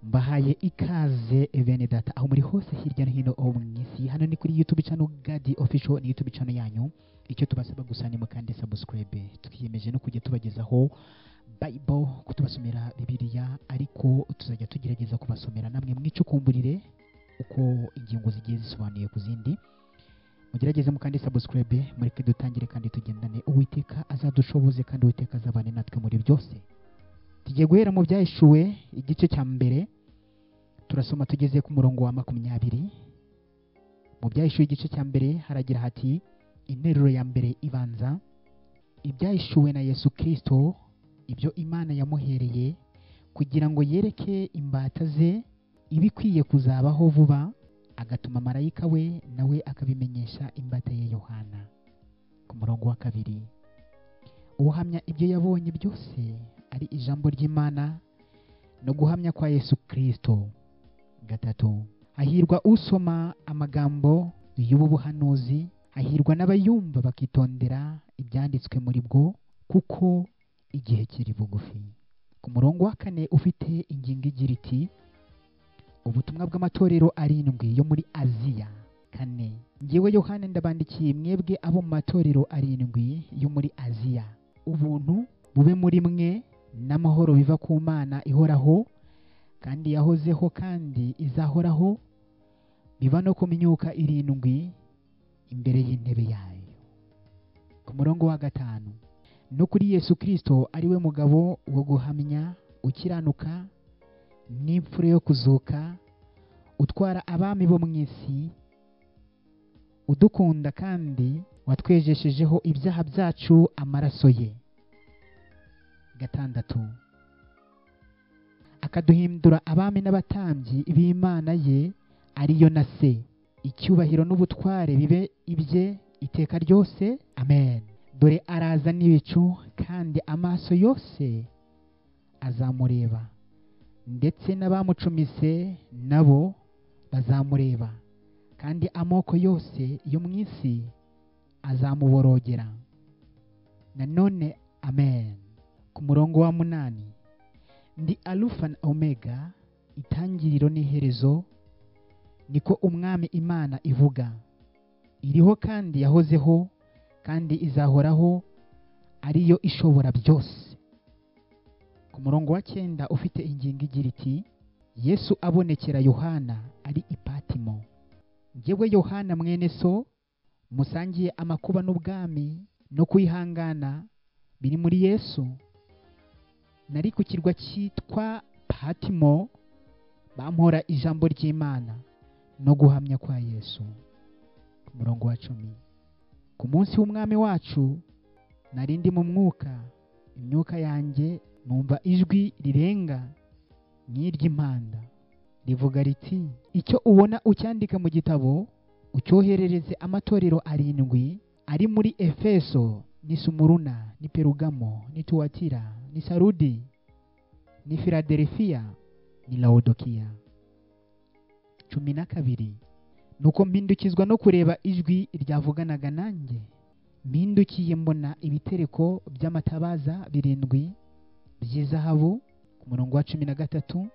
Mbahaye ikaze bene data aho muri hose hirya no hino mu isi. Hano ni kuri YouTube channel Gadi Official, ni YouTube channel yanyu. Icyo tubasaba gusa ni mukande subscribe. Twiyemeje no kujya tubagezaho Bible, kutubasomera Bibiliya, ariko tuzajya tugerageza kubasomera namwe mwicukumburire uko ingingo zigiye zisobanuye ku zindi. Mugerageze mukande subscribe, mureke dutangire kandi tugendane. Uwiteka azadushoboze kandi Uwiteka azabane natwe muri byose. Tugiye guhera mu byahishuwe igice cya mbere, turasoma tugeze ku murongo wa 20. Mu byahishuwe igice cya mbere haragira hati: interuro ya mbere ibanza, ibyahishuwe na Yesu Kristo, ibyo Imana yamuhereye kugira ngo yereke imbata ze ibikwiye kuzabaho vuba, agatuma marayika we nawe akabimenyesha imbata ye Yohana. Ku murongo wa 2, uhamya ibyo yabonye byose ari ijambo ry'Imana no guhamya kwa Yesu Kristo. 3, hahirwa usoma amagambo y'ubu buhanuzi, hahirwa n'abayumva bakitondera ibyanditswe muri bwo, kuko igihe kiri bugufi. Ku murongo wa 4 ufite ingingo igira iti: ubutumwa bw'amatorero 7 yo muri Aziya. 4, ngewe Yohana ndabandikiye mwebwe abo mu matorero 7 yo muri Aziya, ubuntu bube muri mwe n'amahoro biva ku Mana ihoraho kandi yahozeho kandi izahoraho, biva no ku myuka 7 imbere y'intebe yayo. Ku murongo wa 5, no kuri Yesu Kristo ari we mugabo wo guhamya, ukiranuka n'imfura yo kuzuka, utwara abami bo mu isi, udukunda kandi watwejeshejeho ibyaha byacu amaraso ye. 6, akaduhindura abami n'abatambyi b'Imana ye ariyo na se, icyubahiro n'ubutware bibe ibye iteka ryose, amen. Dore araza n'ibicu kandi amaso yose azamureba, ndetse n'abamucumise nabo bazamureba, kandi amoko yose yo mu isi azamuborogera. Nanone amen. Ku murongo wa 8, ndi Alufa na Omega, itangiriro n'iherezo, niko umwami Imana ivuga, iriho kandi yahozeho kandi izahoraho, ariyo ishobora byose. Ku murongo wa 9 ufite ingingo igira iti: Yesu abonekera Yohana ari i Patimo. Ngewe Yohana mwene so, musangiye amakuba n'ubwami no kwihangana biri muri Yesu. Nari ku kirwa cyitwa Patimo, bampora ijambo ry'Imana no guhamya kwa Yesu. Ku murongo wa 10, ku munsi w'umwami wacu nari ndi mu mwuka, imyuka yanjye numva ijwi rirenga nk'iry'impanda rivuga riti: icyo ubona ucyandika mu gitabo, ucyoherereze amatorero 7 ari muri Efeso, ni Sumuruna, ni Perugamo, ni Tuatira, ni Sarudi, ni Filadelfiya, ni Laodikiya. 12, nuko mpindukizwa no kureba ijwi ryavuganaga nanjye, mpindukiye mbona ibitereko by'amatabaza 7 by'izahabu. Ku murongo wa 13,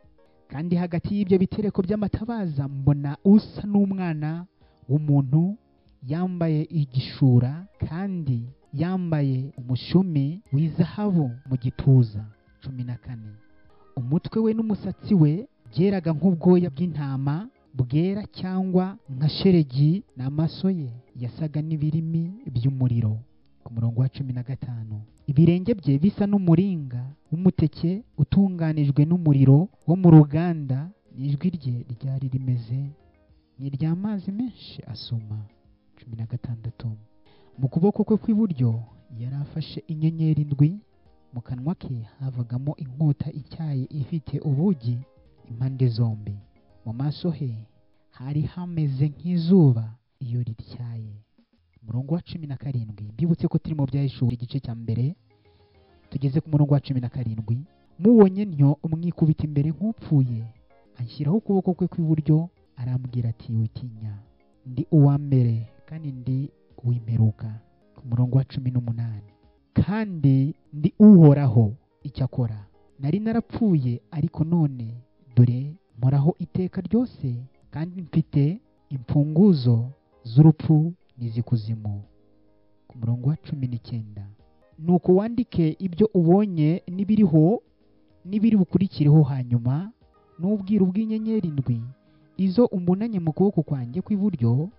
kandi hagati y'ibyo bitereko by'amatabaza mbona usa n'umwana w'umuntu, yambaye igishura kandi yambaye umushumi w'izahabu mu gituza. 14, umutwe we n'umusatsi we byeraga nk'ubwoya bw'intama bwera cyangwa nka sheregi, n'amaso ye yasaga n'ibirimi by'umuriro. Ku murongo wa 15, ibirenge bye bisa n'umuringa w'umuteke utunganijwe n'umuriro wo mu ruganda, n'ijwi rye ryari rimeze nk'iry'amazi menshi asuma. 16, mu kuboko kwe kw'iburyo yari afashe inyenyeri 7, mu kanwa ke havagamo inkota ityaye ifite ubugi impande zombi, mu maso he hari hameze nk'izuba iyo rityaye. Murongo wa 17, mbibutse ko turi mu byahishuwe igice cya mbere, tugeze ku murongo wa 17, mubonye ntyo umwikubita imbere nk'upfuye, anshyiraho ukuboko kwe kw'iburyo, arambwira ati: witinya, ndi uwa mbere kandi ndi uw'imperuka. Ku murongo wa 18, kandi ndi uhoraho, icyakora nari narapfuye, ariko none dore mporaho iteka ryose kandi mfite imfunguzo z'urupfu n'iz'ikuzimu. Ku murongo wa 19, nuko wandike ibyo ubonye n'ibiriho n'ibiri bukurikireho, hanyuma n'ubwiru bw'inyenyeri ndwi izo umunanye mu kuboko kwanjye kw'iburyo,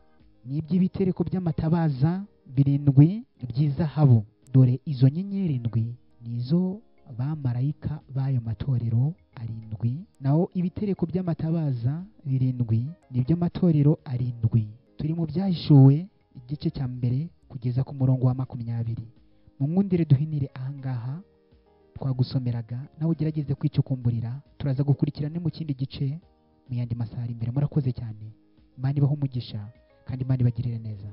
n'iby'ibitereko by'amatabaza 7 by'izahabu. Dore izo nyenyeri ndwi nizo bamarayika b'ayo matorero 7, naho ibitereko by'amatabaza 7 nibyo matorero 7. Turi mu Byahishuwe igice cya mbere kugeza ku murongo wa 20. Mu mwundire duhinire ahangaha twagusomeraga, nawe ugerageze kwicukumburira. Turaza gukurikirana mu kindi gice mu yandi masaha imbere. Murakoze cyane. Imana ibahe umugisha kandi Imana ibagirire neza.